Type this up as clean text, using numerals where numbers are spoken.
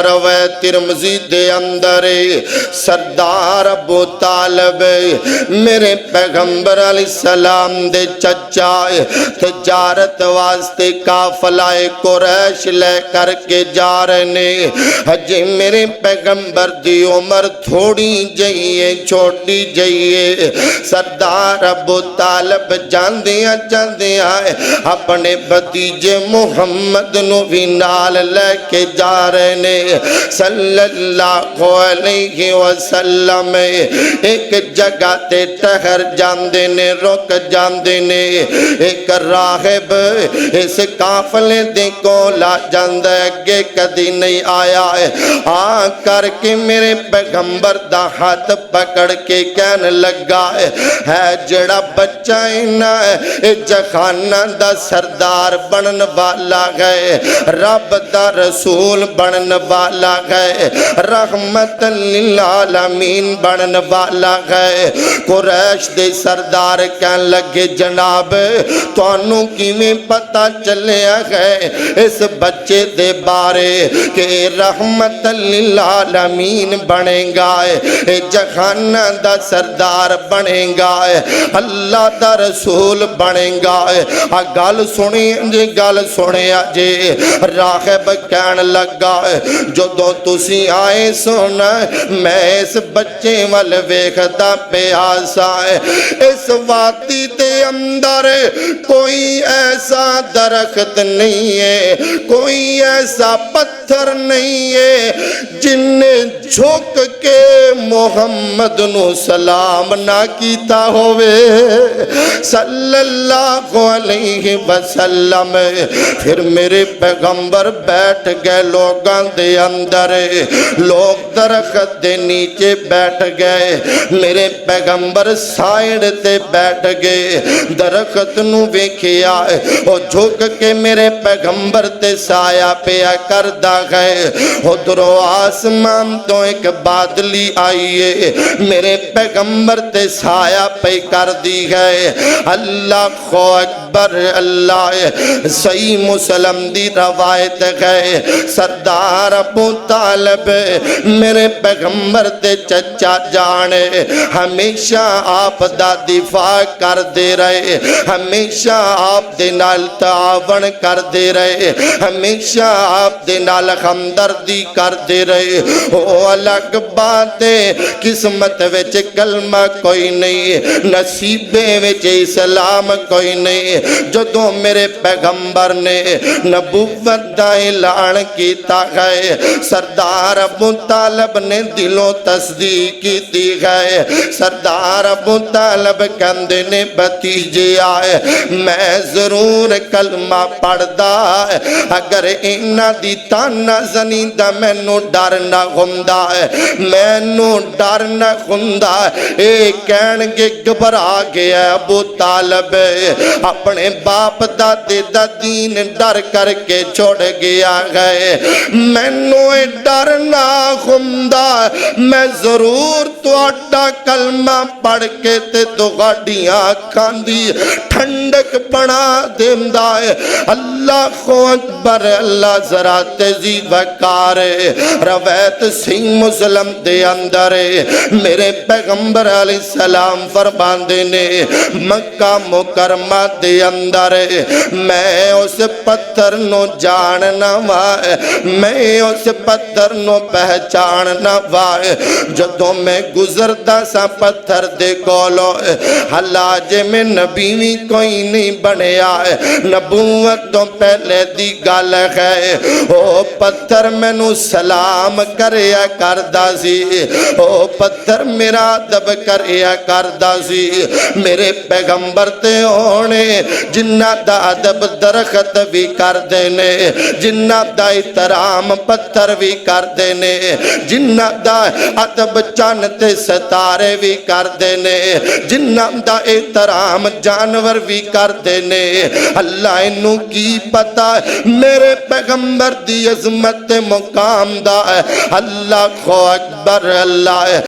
روے ترمذی دے اندر سردار ابو طالب میرے پیغمبر علیہ السلام دے چچا تجارت واسطے قافلہ قریش لے کر کے جا رہے ہجے میرے پیغمبر دی عمر تھوڑی جائیے چھوٹی جائیے سردار ابو طالب جاندیاں اپنے بھتیجے محمد نو بھی نال لے کے جا رہے صلی اللہ علیہ وسلم ایک جگہ تے ٹہر جاندے نے رک جاندے نے ایک راہب اس قافلے دے کولا جاندے اگے کدی نہیں آیا ہے آ کر کے میرے پیغمبر دا ہاتھ پکڑ کے کہنے لگا ہے جڑا بچہ ہے جہانہ دا سردار بنن والا ہے رب دا رسول بنن والا ہے رحمت للعالمین بنن والا ہے قریش دے سردار کہن لگے جناب تانوں کیویں پتہ چلیا ہے اس بچے دے بارے کہ رحمت للعالمین بنے گا جہانہ دا سردار بنے گا اللہ دا رسول بنے گا گل سنی جی گل سنیا جی راہب کہن لگا جدوں تسی آئے سونا میں اس بچے وال ویکھدا پیاسا اس وادی تے اندر کوئی ایسا درخت نہیں ہے کوئی ایسا پتھر نہیں ہے جن نے جھک کے محمد نو سلام نہ کیتا ہوئے صلی اللہ علیہ وسلم پھر میرے پیغمبر بیٹھ گئے لوگاں دے اندر لوگ درخت دے نیچے بیٹھ گئے میرے پیغمبر سائیڈ تے بیٹھ گئے درخت نو ویکھیا او جھک کے میرے پیغمبر تے سایہ پیا کردا گئے ادھروں آسمان تو ایک بادلی آئیے میرے پیغمبر تے سایہ پہ کر دی گئے اللہ اکبر اللہ صحیح مسلم دی روایت ہے سردار ابو طالب میرے پیغمبر تے چچا جانے ہمیشہ آپ دا دفاع کر دے رہے ہمیشہ آپ دے نال تعاون کر دے رہے ہمیشہ آپ دے نال ہمدردی کر دے رہے او الگ بات قسمت وچ کلمہ کوئی نہیں نصیبے وچ اسلام کوئی نہیں جدوں میرے پیغمبر نے نبوت دا اعلان کیتا ہے سردار ابو طالب نے دلوں تصدیق کیتی ہے سردار ابو طالب کہندے نے بھتیجے آئے میں ضرور کلمہ پڑھدا اگر انہاں دی تانا زنی دا مینوں ڈر نہ ہوندا مینوں ڈر نہ ہوندا اے کہن گے گھبرا گیا ابو طالب اپنے باپ دادے دا دین ڈر کر کے چھوڑ گیا گئے مینوں ڈر نہ ہوندا میں ضرور تہاڈا کلمہ پڑھ کے تے تہاڈیاں اکھاں دی ٹھنڈک بنا دیندا اللہ اکبر اللہ ذرا تیزی وقار روایت صحیح مسلم دے اندر میرے پیغمبر علیہ السلام فرماندے نے مکہ مکرمہ دے اندر میں اس پتھر نو جاننا وا میں اس پتھر نو پہچاننا وا جدوں میں گزردا سا پتھر دے کولو حلاج میں نبی بھی کوئی نہیں بنیا نبوت تو پہلے دی گل ہے او پتھر مینوں سلام کریا کردا سی او پتھر میرا ادب کریا کردا سی میرے پیغمبر تے ہونے جنہ دا ادب درخت بھی کردے نے جنہ دا احترام پتھر بھی کردے نے جنہ دا ادب چن تے ستارے بھی کردے نے جنہ دا احترام جانور بھی کردے نے اللہ انہوں کی پتہ میرے پیغمبر دی عظمت مقام دا اللہ اکبر اللہ